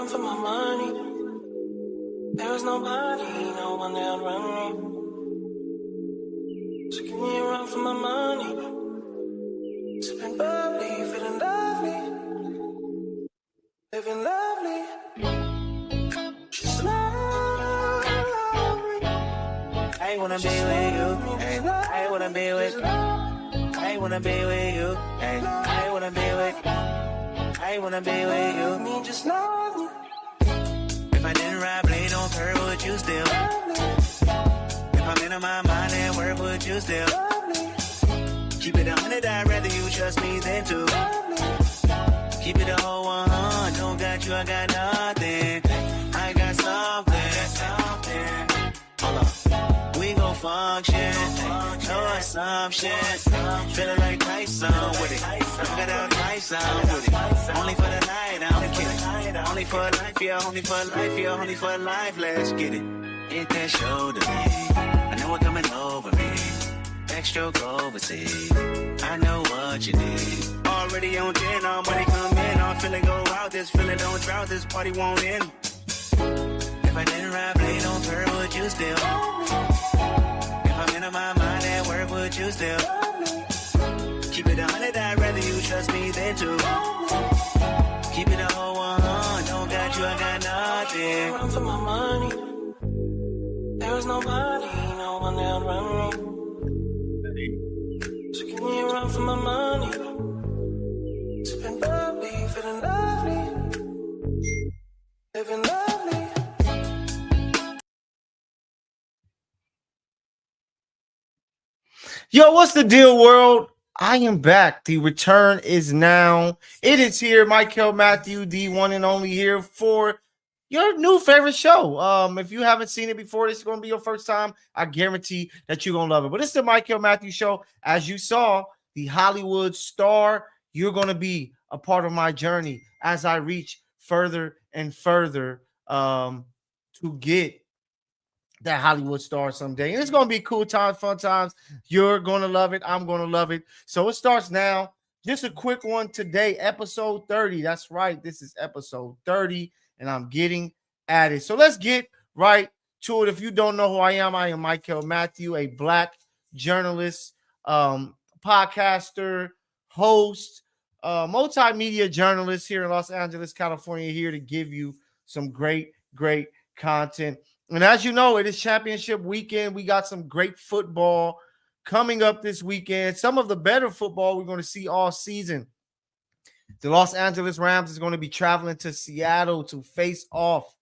run for my money. There is nobody, no one that'll run me. So give me a run for my money. Sipping bubbly, feeling lovely. Living lovely. Just lovely. I wanna be with you. Ay, I wanna be with. I wanna be with you. Ay, I wanna be with. I wanna be with you. Me just love you. If I didn't ride blade on curve, would you still? If I'm in my mind at work, would you still? Keep it 100, I'd rather you trust me than to. Keep it a whole 100, don't got you, I got nothing. I got something. Hold up. We gon' function, no assumption. Feeling like Tyson with it. Got out Tyson with it. Only for the night, I'm kidding. Only for life, yeah, only for life, yeah, only for life. Let's get it. Hit that shoulder, me. I know it coming over me. Backstroke overseas. I know what you need. Already on 10, all money come in. I'm feeling go out. This feeling don't drought. This party won't end. If I didn't ride blade on curve, would you still? If I'm in my mind at work, would you still? Keep it 100, I'd rather you trust me than to. Keep it a whole 100, don't got you, I got nothing. Run for my money. There is nobody, no one that'll run me. So give me a run for my money. Sipping bubbly, feeling lovely. Living lovely. Yo, what's the deal, world? I am back. The return is now. It is here. Mykell Mathieu, the one and only, here for your new favorite show. If you haven't seen it before, this is going to be your first time. I guarantee that you're going to love it. But it's the Mykell Mathieu Show. As you saw, the Hollywood star, you're going to be a part of my journey as I reach further and further to get that Hollywood star someday. And it's going to be cool times, fun times. You're going to love it. I'm going to love it. So it starts now. Just a quick one today, episode 30. That's right. This is episode 30, and I'm getting at it. So let's get right to it. If you don't know who I am Mykell Mathieu, a Black journalist, podcaster, host, multimedia journalist here in Los Angeles, California, here to give you some great content. And as you know, it is championship weekend. We got some great football coming up this weekend. Some of the better football we're going to see all season. The Los Angeles Rams is going to be traveling to Seattle to face off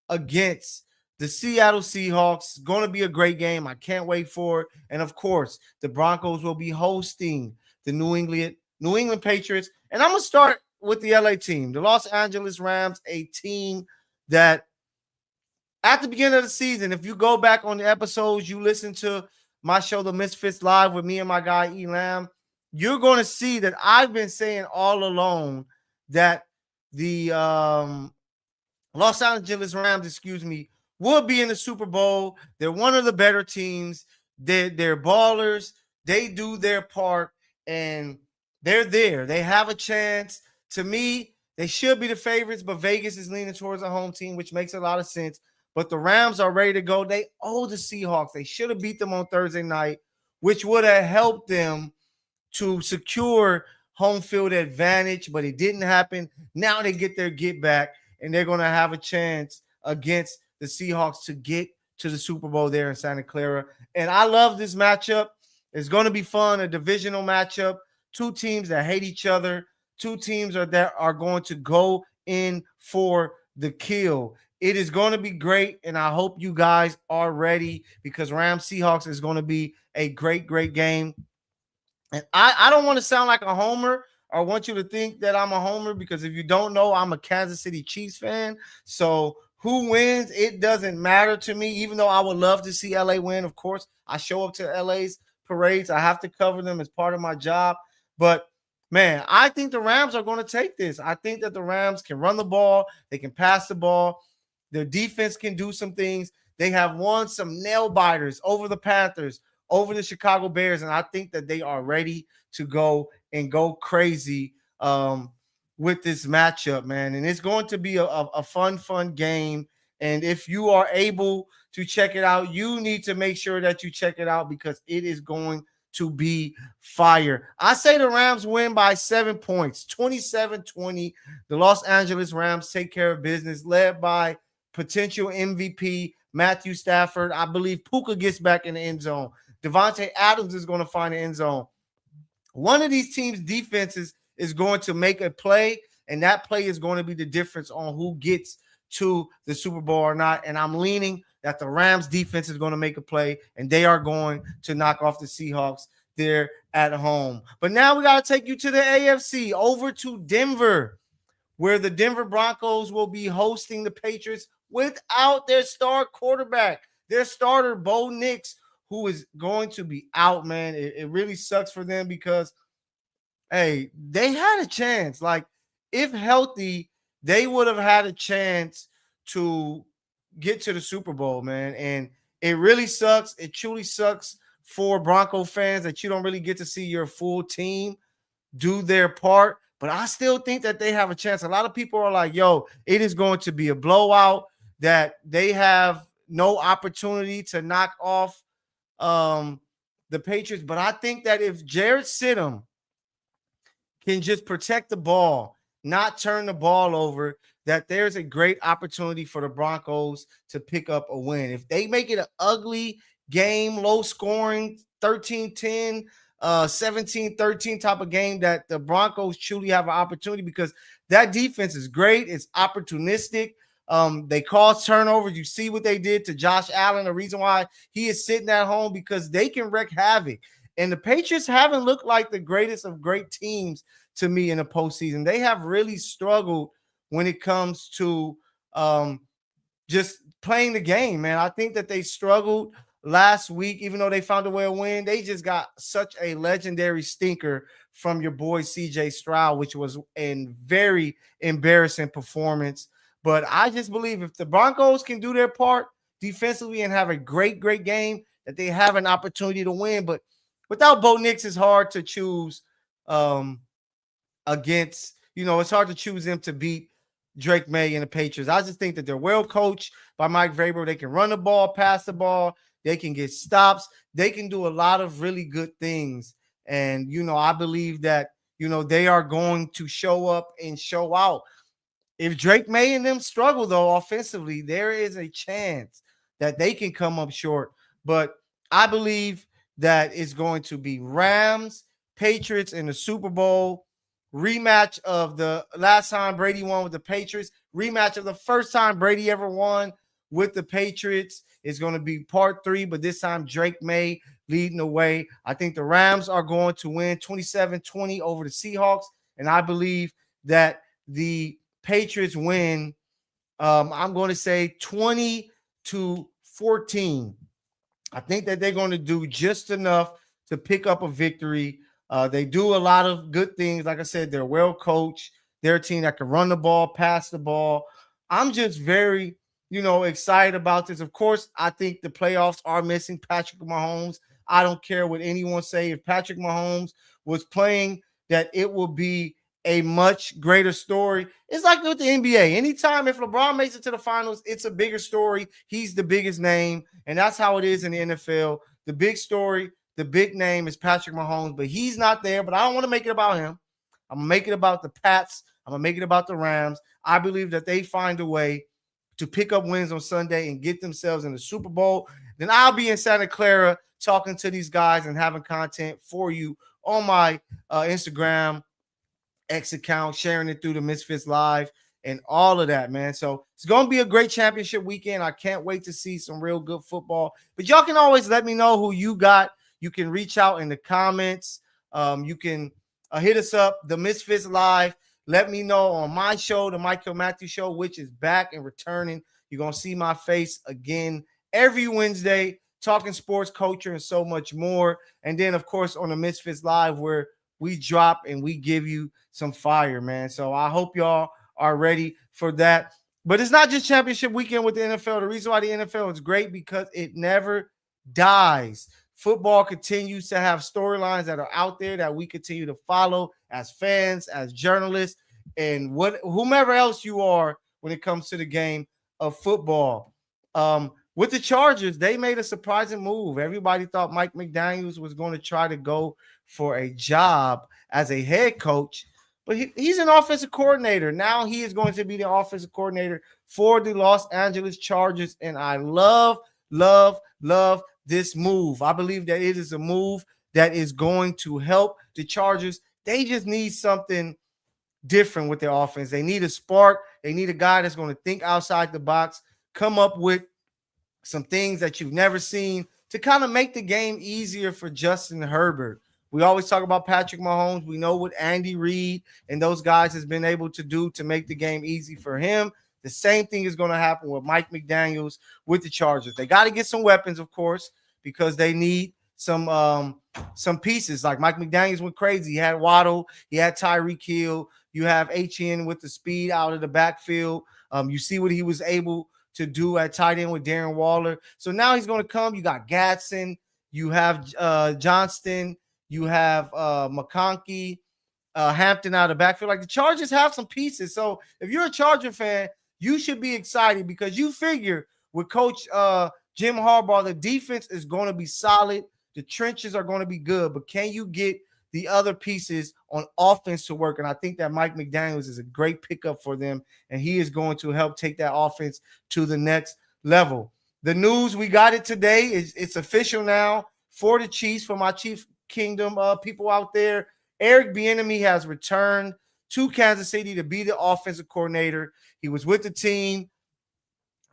against the Seattle Seahawks. It's going to be a great game. I can't wait for it. And of course, the Broncos will be hosting the New England Patriots. And I'm going to start with the LA team, the Los Angeles Rams, a team that at the beginning of the season, if you go back on the episodes, you listen to my show, The Misfits Live, with me and my guy, Elam, you're going to see that I've been saying all along that the Los Angeles Rams, will be in the Super Bowl. They're one of the better teams. They're ballers. They do their part, and they're there. They have a chance. To me, they should be the favorites, but Vegas is leaning towards a home team, which makes a lot of sense. But the Rams are ready to go. They owe the Seahawks. They should have beat them on Thursday night, which would have helped them to secure home field advantage, but it didn't happen. Now they get their get back, and they're going to have a chance against the Seahawks to get to the Super Bowl there in Santa Clara. And I love this matchup. It's going to be fun, a divisional matchup. Two teams that hate each other. Two teams that are going to go in for the kill. It is going to be great, and I hope you guys are ready because Rams Seahawks is going to be a great game. And I don't want to sound like a homer or want you to think that I'm a homer, because if you don't know, I'm a Kansas City Chiefs fan. So who wins, it doesn't matter to me, even though I would love to see LA win. Of course, I show up to LA's parades. I have to cover them as part of my job. But man, I think the Rams are going to take this. I think that the Rams can run the ball. They can pass the ball. Their defense can do some things. They have won some nail biters over the Panthers, over the Chicago Bears, and I think that they are ready to go and go crazy with this matchup, man. And it's going to be a fun game. And if you are able to check it out, you need to make sure that you check it out because it is going to be fire. I say the Rams win by 7 points, 27-20. The Los Angeles Rams take care of business, led by potential MVP Matthew Stafford. I believe Puka gets back in the end zone. Devontae Adams is going to find the end zone. One of these teams' defenses is going to make a play, and that play is going to be the difference on who gets to the Super Bowl or not. And I'm leaning that the Rams defense is going to make a play, and they are going to knock off the Seahawks there at home. But now we got to take you to the AFC, over to Denver, where the Denver Broncos will be hosting the Patriots without their star quarterback, their starter, Bo Nix, who is going to be out, man. It really sucks for them because, hey, they had a chance. Like, if healthy, they would have had a chance to get to the Super Bowl, man. And it really sucks. It truly sucks for Bronco fans that you don't really get to see your full team do their part. But I still think that they have a chance. A lot of people are like, yo, it is going to be a blowout, that they have no opportunity to knock off the Patriots. But I think that if Jarrett Stidham can just protect the ball, not turn the ball over, that there's a great opportunity for the Broncos to pick up a win. If they make it an ugly game, low scoring, 13-10, 17-13 type of game, that the Broncos truly have an opportunity, because that defense is great. It's opportunistic. They cause turnovers. You see what they did to Josh Allen. The reason why he is sitting at home, because they can wreak havoc. And the Patriots haven't looked like the greatest of great teams to me in the postseason. They have really struggled when it comes to just playing the game, man. I think that they struggled last week, even though they found a way to win. They just got such a legendary stinker from your boy CJ Stroud, which was a very embarrassing performance. But I just believe if the Broncos can do their part defensively and have a great game, that they have an opportunity to win. But without Bo Nix, it's hard to choose against, it's hard to choose them to beat Drake May and the Patriots. I just think that they're well coached by Mike Vrabel. They can run the ball, pass the ball. They can get stops. They can do a lot of really good things. And, I believe that, they are going to show up and show out. If Drake May and them struggle, though, offensively, there is a chance that they can come up short. But I believe that it's going to be Rams, Patriots in the Super Bowl, rematch of the last time Brady won with the Patriots, rematch of the first time Brady ever won with the Patriots. Is going to be part 3, but this time Drake May leading the way. I think the Rams are going to win 27-20 over the Seahawks, and I believe that the Patriots win, I'm going to say 20-14. I think that they're going to do just enough to pick up a victory. They do a lot of good things. Like I said, they're well coached. They're a team that can run the ball, pass the ball. I'm just very, excited about this. Of course, I think the playoffs are missing Patrick Mahomes. I don't care what anyone say. If Patrick Mahomes was playing, that it will be a much greater story. It's like with the NBA. Anytime if LeBron makes it to the finals, it's a bigger story. He's the biggest name, and that's how it is in the NFL. The big story, the big name is Patrick Mahomes, but he's not there. But I don't want to make it about him. I'm going to make it about the Pats. I'm going to make it about the Rams. I believe that they find a way to pick up wins on Sunday and get themselves in the Super Bowl. Then I'll be in Santa Clara talking to these guys and having content for you on my Instagram X account, sharing it through the Misfits Live and all of that, man. So it's going to be a great championship weekend. I can't wait to see some real good football. But y'all can always let me know who you got. You can reach out in the comments. You can hit us up, the Misfits Live. Let me know on my show, the Mykell Mathieu Show, which is back and returning. You're going to see my face again every Wednesday, talking sports, culture, and so much more. And then, of course, on the Misfits Live, where we drop and we give you some fire, man. So I hope y'all are ready for that. But it's not just championship weekend with the NFL. The reason why the NFL is great, because it never dies. Football continues to have storylines that are out there that we continue to follow as fans, as journalists. and whomever else you are when it comes to the game of football. With the Chargers, they made a surprising move. Everybody thought Mike McDaniels was going to try to go for a job as a head coach, but he's an offensive coordinator. Now he is going to be the offensive coordinator for the Los Angeles Chargers, and I love, love, love this move. I believe that it is a move that is going to help the Chargers. They just need something different with their offense. They need a spark. They need a guy that's going to think outside the box, come up with some things that you've never seen to kind of make the game easier for Justin Herbert. We always talk about Patrick Mahomes. We know what Andy Reid and those guys has been able to do to make the game easy for him. The same thing is going to happen with Mike McDaniels with the Chargers. They got to get some weapons, of course, because they need some pieces. Like Mike McDaniels went crazy. He had Waddle. He had Tyreek Hill. You have HN with the speed out of the backfield. You see what he was able to do at tight end with Darren Waller. So now he's going to come. You got Gatson. You have Johnston. You have McConkey, Hampton out of the backfield. Like the Chargers have some pieces. So if you're a Charger fan, you should be excited because you figure with Coach Jim Harbaugh, the defense is going to be solid. The trenches are going to be good. But can you get the other pieces on offense to work? And I think that Mike McDaniels is a great pickup for them, and he is going to help take that offense to the next level. The news, we got it today. It's official now for the Chiefs, for my Chiefs Kingdom people out there. Eric Bieniemy has returned to Kansas City to be the offensive coordinator. He was with the team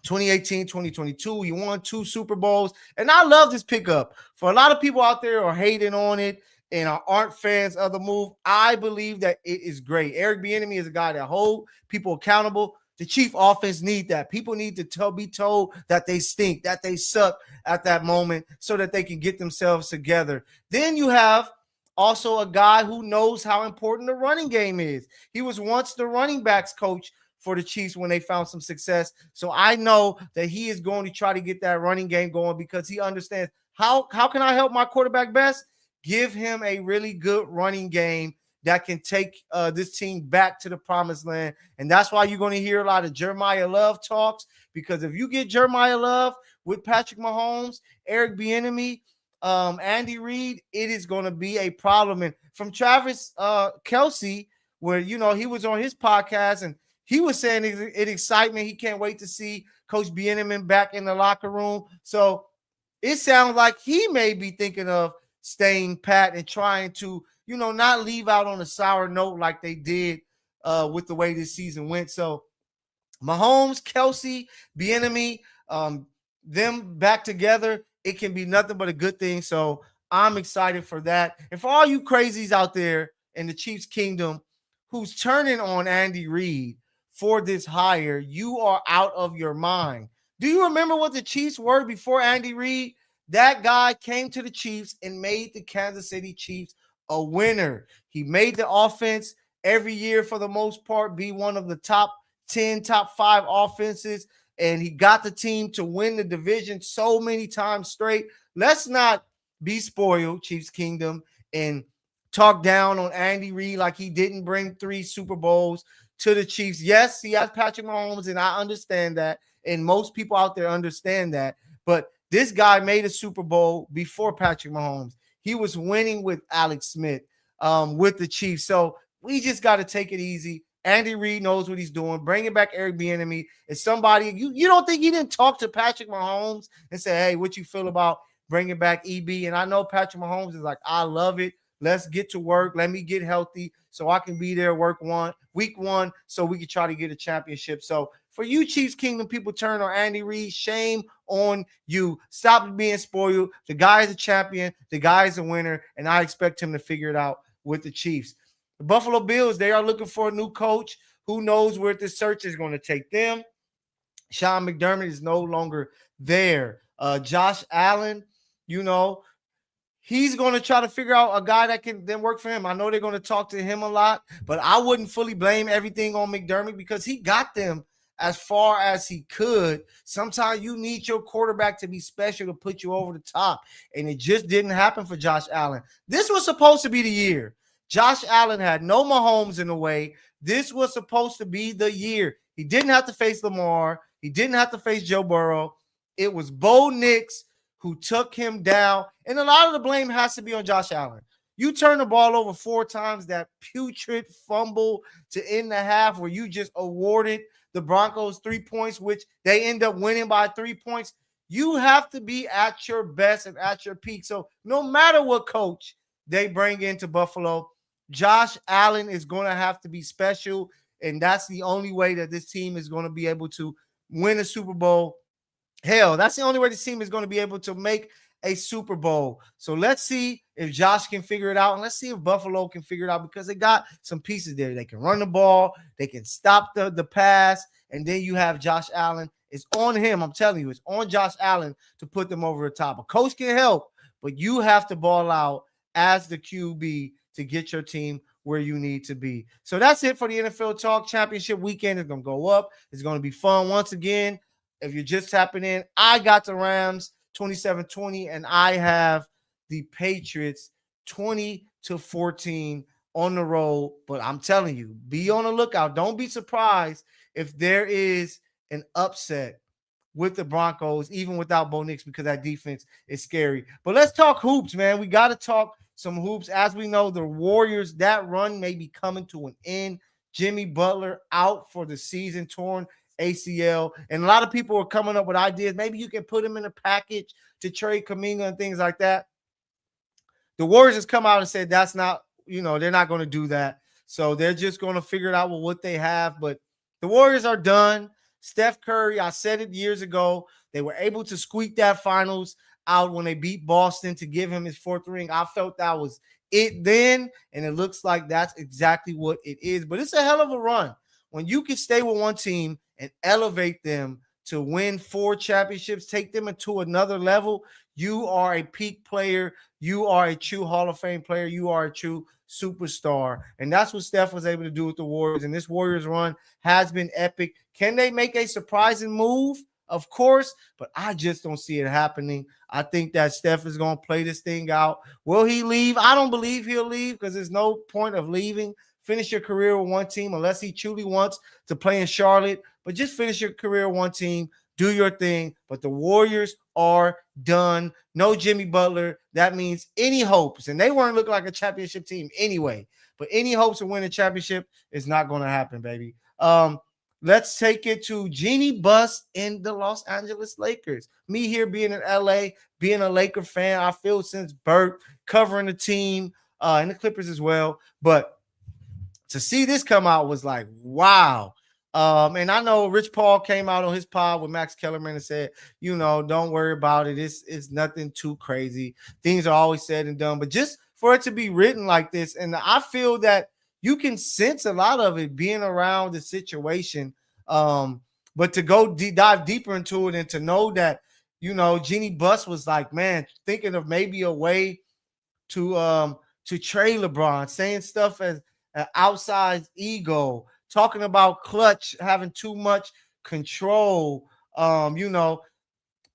2018, 2022. He won 2 Super Bowls. And I love this pickup. For a lot of people out there are hating on it and aren't fans of the move, I believe that it is great. Eric Bieniemy is a guy that holds people accountable. The Chief offense need that. People need to be told that they stink, that they suck at that moment so that they can get themselves together. Then you have also a guy who knows how important the running game is. He was once the running backs coach for the Chiefs when they found some success. So I know that he is going to try to get that running game going because he understands how can I help my quarterback best? Give him a really good running game that can take this team back to the promised land. And that's why you're going to hear a lot of Jeremiah Love talks, because if you get Jeremiah Love with Patrick Mahomes, Eric Bieniemy, Andy Reid, it is going to be a problem. And from Travis Kelce, where, you know, he was on his podcast and he was saying it excitement. He can't wait to see Coach Bieniemy back in the locker room. So it sounds like he may be thinking of staying pat and trying to, you know, not leave out on a sour note like they did with the way this season went. So Mahomes, Kelce, Bieniemy, them back together, it can be nothing but a good thing. So I'm excited for that. And for all you crazies out there in the Chiefs Kingdom who's turning on Andy Reid for this hire, you are out of your mind. Do you remember what the Chiefs were before Andy Reid? That guy came to the Chiefs and made the Kansas City Chiefs a winner. He made the offense every year, for the most part, be one of the top 10, top 5 offenses, and he got the team to win the division so many times straight. Let's not be spoiled, Chiefs Kingdom, and talk down on Andy Reid like he didn't bring 3 Super Bowls to the Chiefs. Yes, he has Patrick Mahomes, and I understand that, and most people out there understand that, but this guy made a Super Bowl before Patrick Mahomes. He was winning with Alex Smith with the Chiefs. So we just got to take it easy. Andy Reid knows what he's doing. Bringing back Eric Bieniemy is somebody, you don't think he didn't talk to Patrick Mahomes and say, hey, what you feel about bringing back EB? And I know Patrick Mahomes is like, I love it. Let's get to work. Let me get healthy so I can be there week one so we can try to get a championship. So for you Chiefs Kingdom people turn on Andy Reid, shame on you. Stop being spoiled. The guy is a champion. The guy is a winner, and I expect him to figure it out with the Chiefs. The Buffalo Bills, they are looking for a new coach. Who knows where this search is going to take them? Sean McDermott is no longer there. Josh Allen, you know, he's going to try to figure out a guy that can then work for him. I know they're going to talk to him a lot, but I wouldn't fully blame everything on McDermott because he got them as far as he could. Sometimes you need your quarterback to be special to put you over the top, and it just didn't happen for Josh Allen. This was supposed to be the year. Josh Allen had no Mahomes in the way. This was supposed to be the year. He didn't have to face Lamar. He didn't have to face Joe Burrow. It was Bo Nix who took him down. And a lot of the blame has to be on Josh Allen. You turn the ball over 4 times, that putrid fumble to end the half where you just awarded the Broncos 3 points, which they end up winning by 3 points. You have to be at your best and at your peak. So no matter what coach they bring into Buffalo, Josh Allen is going to have to be special, and that's the only way that this team is going to be able to win a Super Bowl. Hell, that's the only way this team is going to be able to make a Super Bowl. So let's see if Josh can figure it out, and let's see if Buffalo can figure it out, because they got some pieces there. They can run the ball, they can stop the pass, and then you have Josh Allen. It's on him. I'm telling you, it's on Josh Allen to put them over the top. A coach can help, but you have to ball out as the QB to get your team where you need to be. So that's it for the NFL Talk. Championship weekend is going to go up. It's going to be fun. Once again, if you're just tapping in, I got the Rams 27-20, and I have the Patriots 20-14 on the road. But I'm telling you, be on the lookout. Don't be surprised if there is an upset with the Broncos, even without Bo Nix, because that defense is scary. But let's talk hoops, man. We got to talk some hoops. As we know, the Warriors, that run may be coming to an end. Jimmy Butler out for the season, torn ACL. And a lot of people are coming up with ideas. Maybe you can put him in a package to trade Kuminga and things like that. The Warriors has come out and said that's not, they're not going to do that. So they're just going to figure it out with what they have. But the Warriors are done. Steph Curry, I said it years ago, they were able to squeak that finals out when they beat Boston to give him his 4th ring. I felt that was it then, and it looks like that's exactly what it is. But it's a hell of a run. When you can stay with one team and elevate them to win 4 championships, take them into another level, you are a peak player. You are a true Hall of Fame player. You are a true superstar. And that's what Steph was able to do with the Warriors. And this Warriors run has been epic. Can they make a surprising move? Of course, but I just don't see it happening. I think that Steph is going to play this thing out. Will he leave? I don't believe he'll leave, because there's no point of leaving. Finish your career with one team unless he truly wants to play in Charlotte. But just finish your career with one team. Do your thing. But the Warriors are done. No Jimmy Butler. That means any hopes, and they weren't looking like a championship team anyway, but any hopes of winning a championship is not going to happen, baby. Let's take it to Jeannie Buss in the Los Angeles Lakers. Me here being in LA, being a Laker fan, I feel since birth, covering the team and the Clippers as well. But to see this come out was like, wow. And I know Rich Paul came out on his pod with Max Kellerman and said, don't worry about it. It's nothing too crazy. Things are always said and done. But just for it to be written like this, and I feel that you can sense a lot of it being around the situation. But to go dive deeper into it and to know that, Jeannie Buss was like, man, thinking of maybe a way to trade LeBron, saying stuff as an outside ego, talking about Clutch having too much control.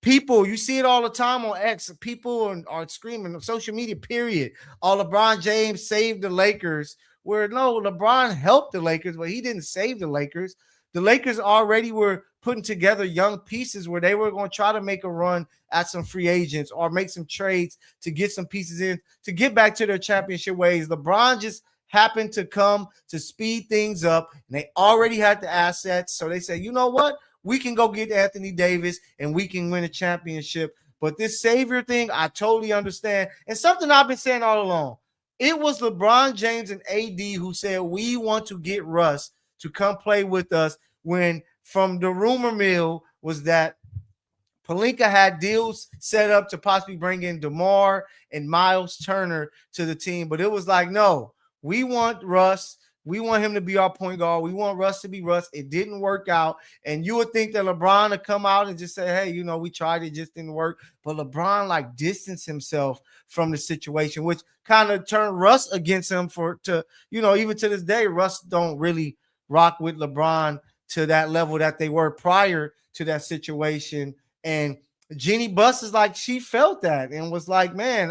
People, you see it all the time on X. People are screaming on social media, period. Oh, LeBron James saved the Lakers. Where no, LeBron helped the Lakers, but he didn't save the Lakers. The Lakers already were putting together young pieces where they were going to try to make a run at some free agents or make some trades to get some pieces in to get back to their championship ways. LeBron just happened to come to speed things up, and they already had the assets. So they said, you know what? We can go get Anthony Davis and we can win a championship. But this savior thing, I totally understand. And something I've been saying all along, it was LeBron James and AD who said, we want to get Russ to come play with us, when from the rumor mill was that Pelinka had deals set up to possibly bring in DeMar and Miles Turner to the team. But it was like, no, we want Russ. We want him to be our point guard. We want Russ to be Russ. It didn't work out. And you would think that LeBron would come out and just say, hey, we tried it, just didn't work. But LeBron distanced himself from the situation, which kind of turned Russ against him even to this day, Russ don't really rock with LeBron to that level that they were prior to that situation. And Jeannie Buss is like, she felt that and was like, man,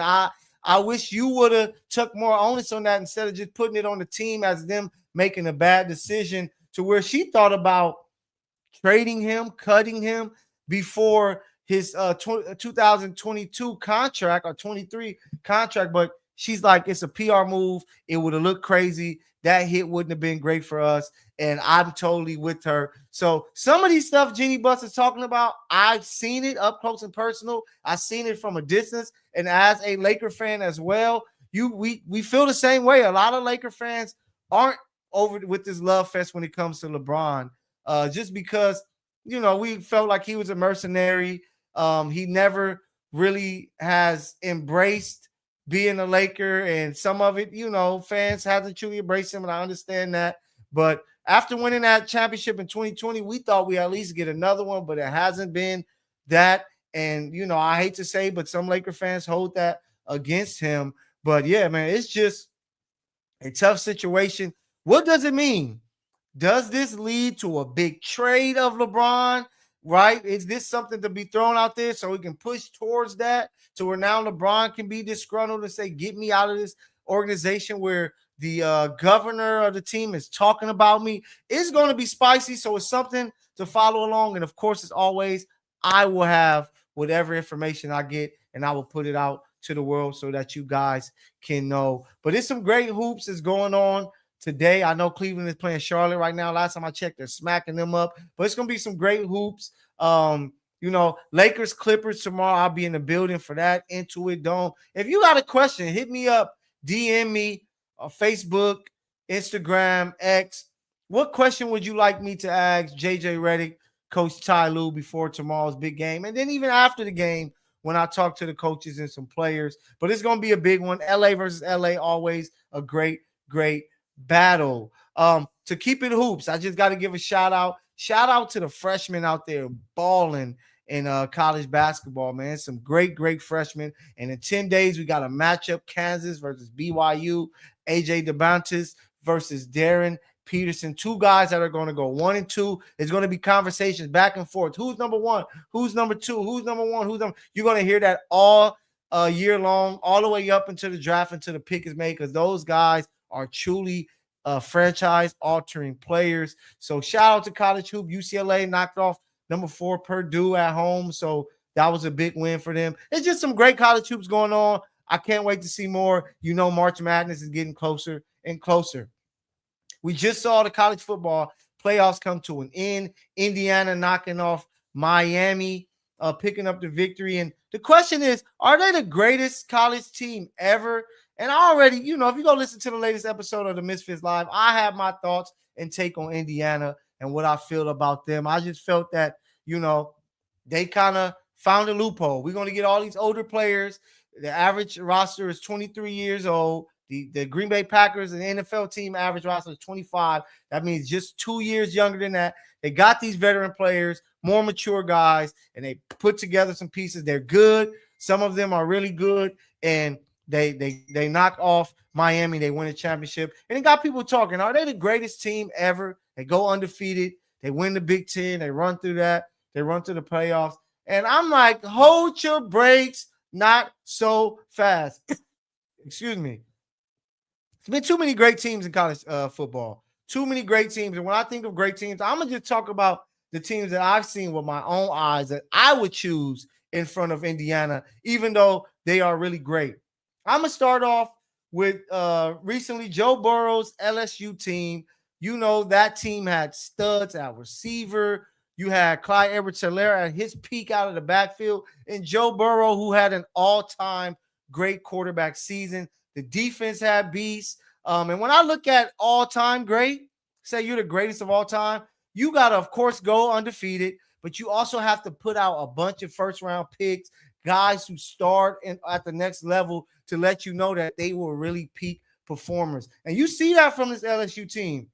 I wish you would have took more onus on that instead of just putting it on the team as them making a bad decision to where she thought about trading him, cutting him before his 2022 contract or 23 contract. But she's like, it's a PR move. It would have looked crazy. That hit wouldn't have been great for us. And I'm totally with her. So some of these stuff Jeannie Buss is talking about, I've seen it up close and personal. I've seen it from a distance. And as a Laker fan as well, we feel the same way. A lot of Laker fans aren't over with this love fest when it comes to LeBron. Just because, we felt like he was a mercenary. He never really has embraced being a Laker, and some of it, fans hasn't truly embraced him, and I understand that. But after winning that championship in 2020, we thought we at least get another one, but it hasn't been that. And, I hate to say, but some Laker fans hold that against him. But yeah, man, it's just a tough situation. What does it mean? Does this lead to a big trade of LeBron? Right? Is this something to be thrown out there so we can push towards that to where now LeBron can be disgruntled and say, get me out of this organization where the governor of the team is talking about me? It's going to be spicy, so it's something to follow along. And of course, as always, I will have whatever information I get and I will put it out to the world so that you guys can know. But there's some great hoops that's going on today. I know Cleveland is playing Charlotte right now. Last time I checked, they're smacking them up. But it's going to be some great hoops. Lakers, Clippers tomorrow. I'll be in the building for that. Into it, Dome. If you got a question, hit me up. DM me on Facebook, Instagram, X. What question would you like me to ask JJ Redick, Coach Ty Lue before tomorrow's big game? And then even after the game, when I talk to the coaches and some players. But it's going to be a big one. LA versus LA, always a great battle. To keep it hoops, I just got to give a shout out to the freshmen out there balling in college basketball, man. Some great freshmen. And in 10 days, we got a matchup: Kansas versus BYU, AJ DeBantis versus Darren Peterson. Two guys that are going to go 1 and 2. It's going to be conversations back and forth. Who's number one? Who's number two? Who's number one? You're going to hear that all year long, all the way up until the draft, until the pick is made, because those guys are truly franchise-altering players. So shout out to college hoop. UCLA knocked off number 4 Purdue at home, so that was a big win for them. It's just some great college hoops going on. I can't wait to see more. March Madness is getting closer and closer. We just saw the college football playoffs come to an end. Indiana knocking off Miami, picking up the victory. And the question is, are they the greatest college team ever? And I already, if you go listen to the latest episode of the Misfits Live, I have my thoughts and take on Indiana and what I feel about them. I just felt that, they kind of found a loophole. We're going to get all these older players. The average roster is 23 years old. The Green Bay Packers and the NFL team average roster is 25. That means just 2 years younger than that. They got these veteran players, more mature guys, and they put together some pieces. They're good. Some of them are really good, and they knock off Miami. They win a championship, and it got people talking. Are they the greatest team ever? They go undefeated. They win the Big Ten. They run through that. They run through the playoffs. And I'm like, hold your brakes, not so fast. Excuse me. There's been too many great teams in college football. Too many great teams. And when I think of great teams, I'm going to just talk about the teams that I've seen with my own eyes that I would choose in front of Indiana, even though they are really great. I'm going to start off with recently Joe Burrow's LSU team. That team had studs at receiver. You had Clyde Edwards-Helaire at his peak out of the backfield. And Joe Burrow, who had an all-time great quarterback season. The defense had beasts. And when I look at all-time great, say you're the greatest of all time, you got to, of course, go undefeated, but you also have to put out a bunch of first-round picks, guys who start at the next level to let you know that they were really peak performers. And you see that from this LSU team.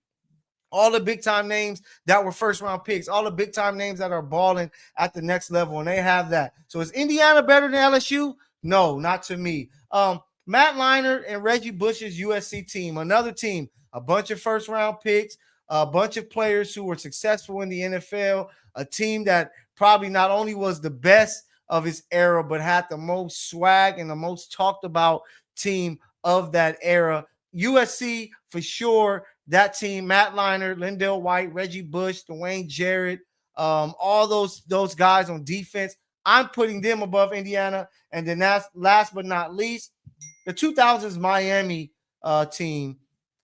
All the big-time names that were first-round picks, all the big-time names that are balling at the next level, and they have that. So is Indiana better than LSU? No, not to me. Matt Leinart and Reggie Bush's USC team, another team, a bunch of first-round picks, a bunch of players who were successful in the NFL, a team that probably not only was the best of its era, but had the most swag and the most talked about team of that era. USC for sure. That team, Matt Leinart, Lindell White, Reggie Bush, Dwayne Jarrett, all those guys on defense. I'm putting them above Indiana. And then last but not least, the 2000s Miami team.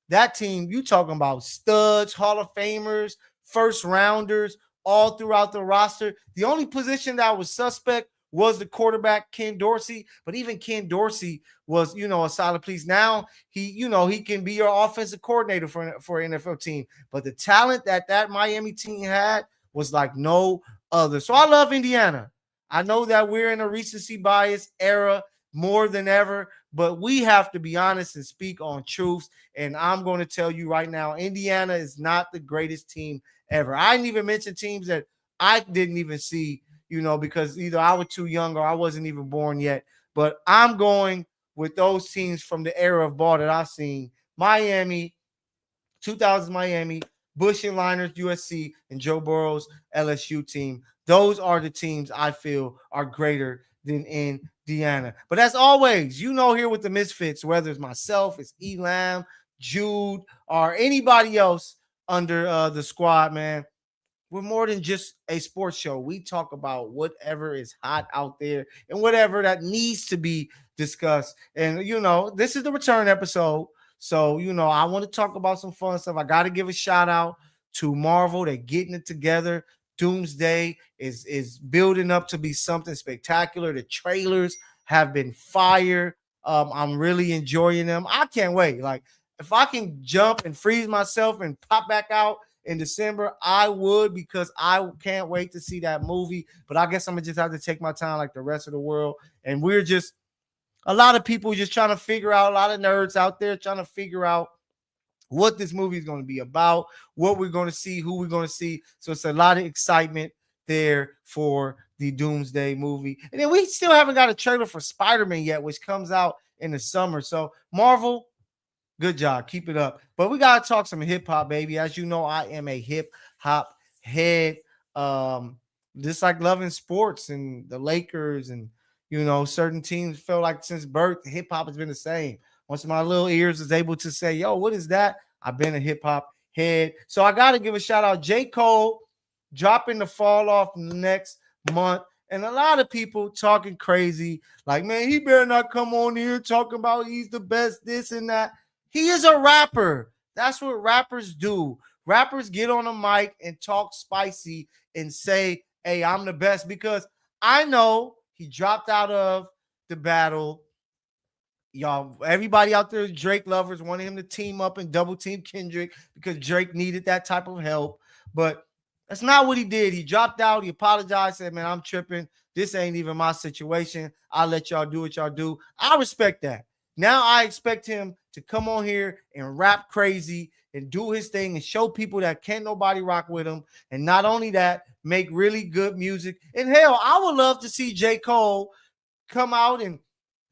That team, you talking about studs, Hall of Famers, first rounders, all throughout the roster. The only position that was suspect was the quarterback, Ken Dorsey. But even Ken Dorsey was, a solid piece. Now he can be your offensive coordinator for an NFL team. But the talent that Miami team had was like no other. So I love Indiana. I know that we're in a recency bias era more than ever, but we have to be honest and speak on truths. And I'm going to tell you right now, Indiana is not the greatest team ever. I didn't even mention teams that I didn't even see, because either I was too young or I wasn't even born yet. But I'm going with those teams from the era of ball that I've seen. Miami, 2000 Miami, Bush and Liners, USC, and Joe Burrow's LSU team. Those are the teams I feel are greater than Indiana. But as always, here with the Misfits, whether it's myself, it's Elam, Jude, or anybody else under the squad, man, we're more than just a sports show. We talk about whatever is hot out there and whatever that needs to be discussed. And, this is the return episode. So, I want to talk about some fun stuff. I got to give a shout out to Marvel. They're getting it together. Doomsday is building up to be something spectacular. The trailers have been fire. I'm really enjoying them. I can't wait. Like, if I can jump and freeze myself and pop back out in December, I would, because I can't wait to see that movie. But I guess I'm going to just have to take my time like the rest of the world. And we're just, a lot of people just trying to figure out, a lot of nerds out there trying to figure out what this movie is going to be about, what we're going to see, who we're going to see. So it's a lot of excitement there for the Doomsday movie. And then we still haven't got a trailer for Spider-Man yet, which comes out in the summer. So Marvel, good job. Keep it up. But we got to talk some hip hop, baby. As you know, I am a hip hop head. Just like loving sports and the Lakers and, certain teams feel like since birth, hip hop has been the same. Once my little ears is able to say, yo, what is that? I've been a hip hop head. So I got to give a shout out. J. Cole dropping the fall off next month. And a lot of people talking crazy. Like, man, he better not come on here talking about he's the best, this and that. He is a rapper. That's what rappers do. Rappers get on a mic and talk spicy and say, hey, I'm the best. Because I know he dropped out of the battle. Y'all, everybody out there, Drake lovers, wanted him to team up and double team Kendrick because Drake needed that type of help. But that's not what he did. He dropped out. He apologized, said, man, I'm tripping. This ain't even my situation. I'll let y'all do what y'all do. I respect that. Now I expect him to come on here and rap crazy and do his thing and show people that can't nobody rock with him. And not only that, make really good music. And hell, I would love to see J. Cole come out and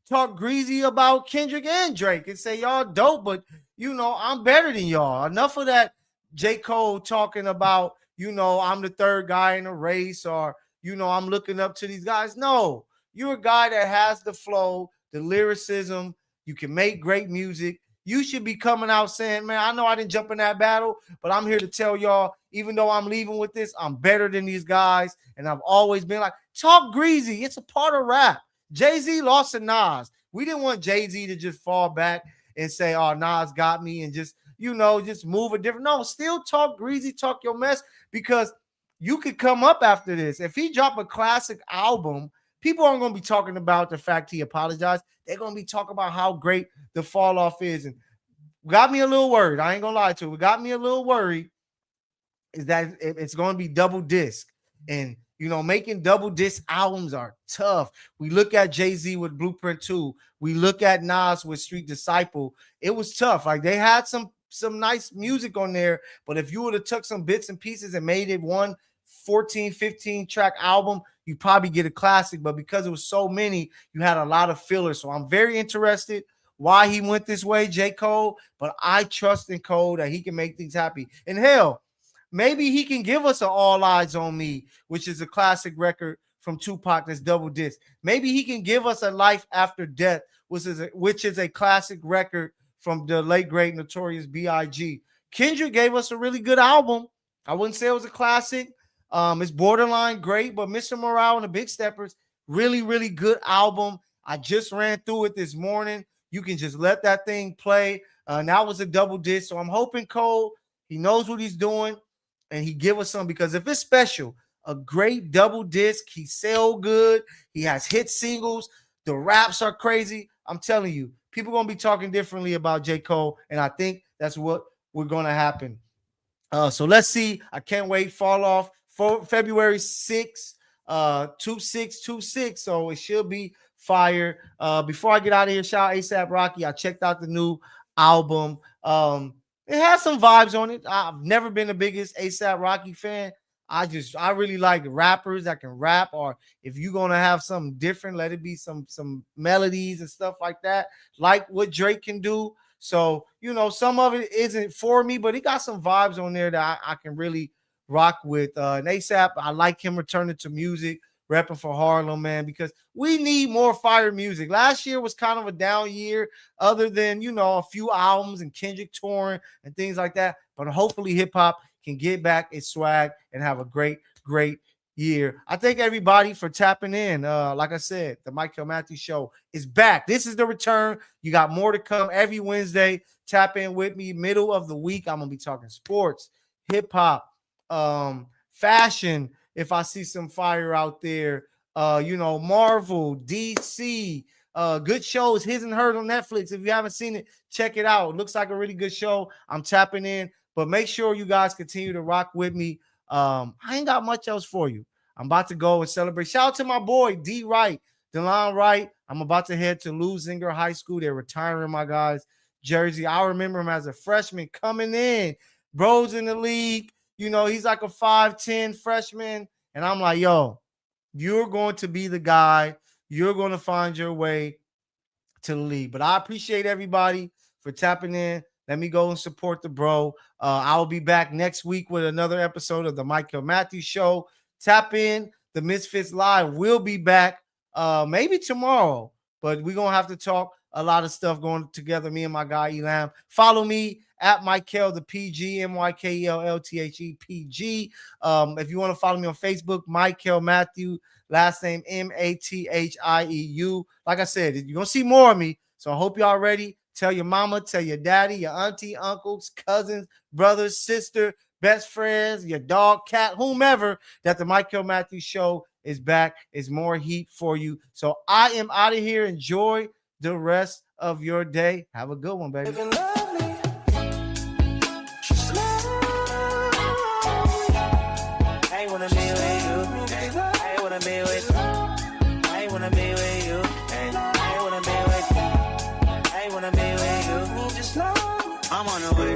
talk greasy about Kendrick and Drake and say, y'all dope, but, I'm better than y'all. Enough of that J. Cole talking about, I'm the third guy in the race or, I'm looking up to these guys. No, you're a guy that has the flow, the lyricism. You can make great music. You should be coming out saying, man, I know I didn't jump in that battle, but I'm here to tell y'all, even though I'm leaving with this, I'm better than these guys. And I've always been like, talk greasy. It's a part of rap. Jay-Z lost to Nas. We didn't want Jay-Z to just fall back and say, oh, Nas got me and just, just move a different. No, still talk greasy, talk your mess, because you could come up after this. If he drop a classic album, people aren't going to be talking about the fact he apologized. They're going to be talking about how great the fall off is. And got me a little worried. I ain't going to lie to you. It got me a little worried is that it's going to be double disc. And, making double disc albums are tough. We look at Jay-Z with Blueprint 2. We look at Nas with Street Disciple. It was tough. Like, they had some nice music on there, but if you would have took some bits and pieces and made it one 14, 15 track album, you probably get a classic. But because it was so many, you had a lot of fillers. So I'm very interested why he went this way, J. Cole, but I trust in Cole that he can make things happy. And hell, maybe he can give us an All Eyes on Me, which is a classic record from Tupac that's double disc. Maybe he can give us a Life After Death, which is a classic record from the late great Notorious B.I.G. Kendrick gave us a really good album. I wouldn't say it was a classic. It's borderline great, but Mr. Morale and the Big Steppers, really, really good album. I just ran through it this morning. You can just let that thing play. That was a double disc. So I'm hoping Cole, he knows what he's doing, and he give us some, because if it's special, a great double disc, he sell good, he has hit singles, the raps are crazy. I'm telling you, people are going to be talking differently about J. Cole, and I think that's what we're going to happen. So let's see. I can't wait. Fall off for February 6th, 2626. So it should be fire. Before I get out of here, shout out ASAP Rocky. I checked out the new album. It has some vibes on it. I've never been the biggest ASAP Rocky fan. I really like rappers that can rap, or if you're gonna have something different, let it be some melodies and stuff like that, like what Drake can do. So, some of it isn't for me, but he got some vibes on there that I can really rock with. And ASAP, I like him returning to music, repping for Harlem, man, because we need more fire music. Last year was kind of a down year, other than, a few albums and Kendrick touring and things like that. But hopefully hip-hop can get back its swag and have a great, great year. I thank everybody for tapping in. Like I said, the Mykell Mathieu Show is back. This is the return. You got more to come every Wednesday. Tap in with me. Middle of the week, I'm going to be talking sports, hip-hop, fashion, if I see some fire out there, Marvel, DC, good shows, His and Hers on Netflix. If you haven't seen it, check it out. It looks like a really good show. I'm tapping in, but make sure you guys continue to rock with me. I ain't got much else for you. I'm about to go and celebrate. Shout out to my boy, D. Wright, DeLon Wright. I'm about to head to Lusinger High School. They're retiring my guy's jersey. I remember him as a freshman coming in. Bro's in the league. He's like a 5'10" freshman. And I'm like, yo, you're going to be the guy. You're going to find your way to the league. But I appreciate everybody for tapping in. Let me go and support the bro. I'll be back next week with another episode of the Mykell Mathieu Show. Tap in. The Misfits Live will be back maybe tomorrow. But we're going to have to talk a lot of stuff going together, me and my guy Elam. Follow me at Mykell the PG, MYKELLTHE PG. If you want to follow me on Facebook, Mykell Mathieu, last name Mathieu. Like I said, you're going to see more of me. So I hope y'all ready. Tell your mama, tell your daddy, your auntie, uncles, cousins, brothers, sister, best friends, your dog, cat, whomever, that the Mykell Mathieu Show is back. Is more heat for you. So I am out of here. Enjoy the rest of your day. Have a good one, baby. I wanna be with you. I wanna be with you. I wanna be with you. I wanna be with you. I wanna be with you. I'm on the way.